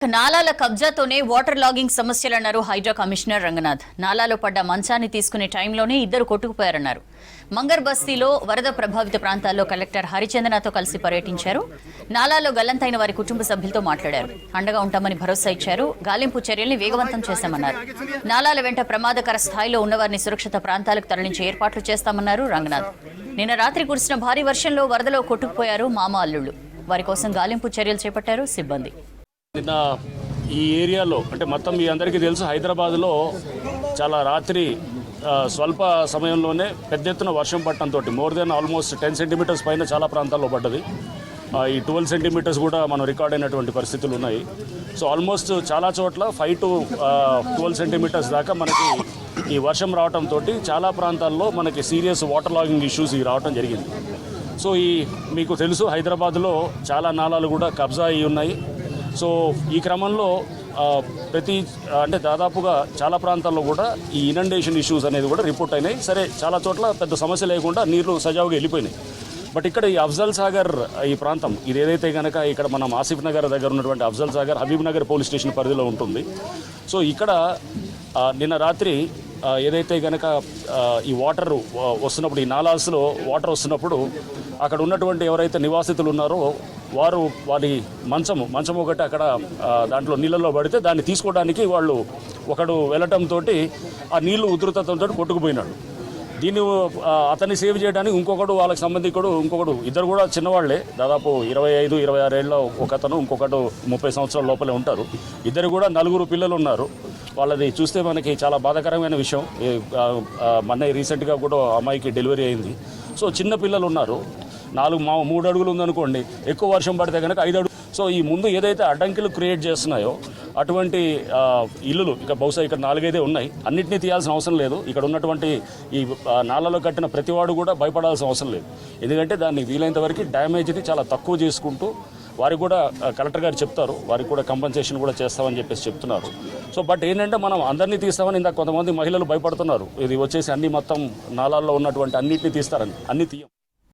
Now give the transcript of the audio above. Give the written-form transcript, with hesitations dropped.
నాలాల కబ్జాతోనే water logging సమస్యలన్నారు Hydraa commissioner Ranganath. నాలాలో పడ్డ మంచాన్ని తీసుకునే టైంలోనే ఇద్దరు కొట్టుకుపోయారన్నారు. మంగర్ బస్తీలో వరద ప్రభావిత ప్రాంతాల్లో కలెక్టర్ హరిచందనతో కలిసి పర్యటించారు. నాలాలో గల్లంతైన వారి కుటుంబ సభ్యులతో మాట్లాడారు. అండగా ఉంటామని భరోసా ఇచ్చారు. గాలింపు చర్యల్ని వేగవంతం చేశామన్నారు. నాలాల వెంట ప్రమాదకర స్థాయిలో ఉన్నవారిని సురక్షిత ప్రాంతాలకు తరలించే ఏర్పాట్లు చేస్తామన్నారు రంగనాథ్. నిన్న రాత్రి కురిసిన భారీ వర్షంలో వరదలో కొట్టుకుపోయారు మామ అల్లుళ్లు. వారి కోసం గాలింపు చర్యలు చేపట్టారు సిబ్బంది. నిన్న ఈ ఏరియాలో అంటే మొత్తం మీ అందరికీ తెలుసు, హైదరాబాద్లో చాలా రాత్రి స్వల్ప సమయంలోనే పెద్ద ఎత్తున వర్షం పట్టడంతో మోర్ దెన్ ఆల్మోస్ట్ 10 సెంటీమీటర్స్ పైన చాలా ప్రాంతాల్లో పడ్డది. ఈ 12 సెంటీమీటర్స్ కూడా మనం రికార్డ్ అయినటువంటి పరిస్థితులు ఉన్నాయి. సో ఆల్మోస్ట్ చాలా చోట్ల 5 to 12 సెంటీమీటర్స్ దాకా మనకి ఈ వర్షం రావడంతో చాలా ప్రాంతాల్లో మనకి సీరియస్ వాటర్ లాగింగ్ ఇష్యూస్ రావడం జరిగింది. సో మీకు తెలుసు, హైదరాబాద్లో చాలా నాలాలు కూడా కబ్జా అయి ఉన్నాయి. సో ఈ క్రమంలో అంటే దాదాపుగా చాలా ప్రాంతాల్లో కూడా ఈ ఇనండేషన్ ఇష్యూస్ అనేది కూడా రిపోర్ట్ అయినాయి. సరే, చాలా చోట్ల పెద్ద సమస్య లేకుండా నీళ్లు సజావుగా వెళ్ళిపోయినాయి. బట్ ఇక్కడ ఈ అఫ్జల్ సాగర్ ఈ ప్రాంతం ఇది ఏదైతే కనుక ఇక్కడ మనం ఆసిఫ్ నగర్ దగ్గర ఉన్నటువంటి అఫ్జల్ సాగర్ హబీబ్ నగర్ పోలీస్ స్టేషన్ పరిధిలో ఉంటుంది. సో ఇక్కడ నిన్న రాత్రి ఏదైతే కనుక ఈ వాటర్ వస్తున్నప్పుడు, ఈ నాలాస్లో వాటర్ వస్తున్నప్పుడు అక్కడ ఉన్నటువంటి ఎవరైతే నివాసితులు ఉన్నారో వారి మంచం ఒకటి అక్కడ దాంట్లో నీళ్ళలో పడితే దాన్ని తీసుకోవడానికి వాళ్ళు ఒకడు వెళ్ళటంతో ఆ నీళ్లు ఉధృతతో కొట్టుకుపోయినాడు. దీన్ని అతన్ని సేవ్ చేయడానికి వాళ్ళకి సంబంధికుడు ఇద్దరు కూడా చిన్నవాళ్లే, దాదాపు 25-26 ఏళ్ళ ఒకతను, ఇంకొకడు 30 సంవత్సరాల లోపలే ఉంటారు. ఇద్దరు కూడా 4 పిల్లలు ఉన్నారు. వాళ్ళది చూస్తే మనకి చాలా బాధాకరమైన విషయం. మొన్న రీసెంట్గా కూడా అమ్మాయికి డెలివరీ అయింది. సో చిన్న పిల్లలు ఉన్నారు. 3 అడుగులు ఉందనుకోండి, ఎక్కువ వర్షం పడితే కనుక 5 అడుగులు. సో ఈ ముందు ఏదైతే అడ్డంకులు క్రియేట్ చేస్తున్నాయో అటువంటి ఇల్లులు ఇక బహుశా ఇక్కడ 4-5 ఉన్నాయి. అన్నింటినీ తీయాల్సిన అవసరం లేదు. ఇక్కడ ఉన్నటువంటి ఈ నాలలో కట్టిన ప్రతివాడు కూడా భయపడాల్సిన అవసరం లేదు. ఎందుకంటే దాన్ని వీలైనంత వరకు డ్యామేజ్ని చాలా తక్కువ చేసుకుంటూ వారికి కూడా కలెక్టర్ గారు చెప్తారు, వారికి కూడా కంపెన్సేషన్ కూడా చేస్తామని చెప్పేసి చెప్తున్నారు. సో బట్ ఏంటంటే మనం అందరినీ తీస్తామని ఇందాక కొంతమంది మహిళలు భయపడుతున్నారు. ఇది వచ్చేసి అన్ని మొత్తం నాలాల్లో ఉన్నటువంటి అన్నింటినీ తీస్తారని. అన్ని తీయం.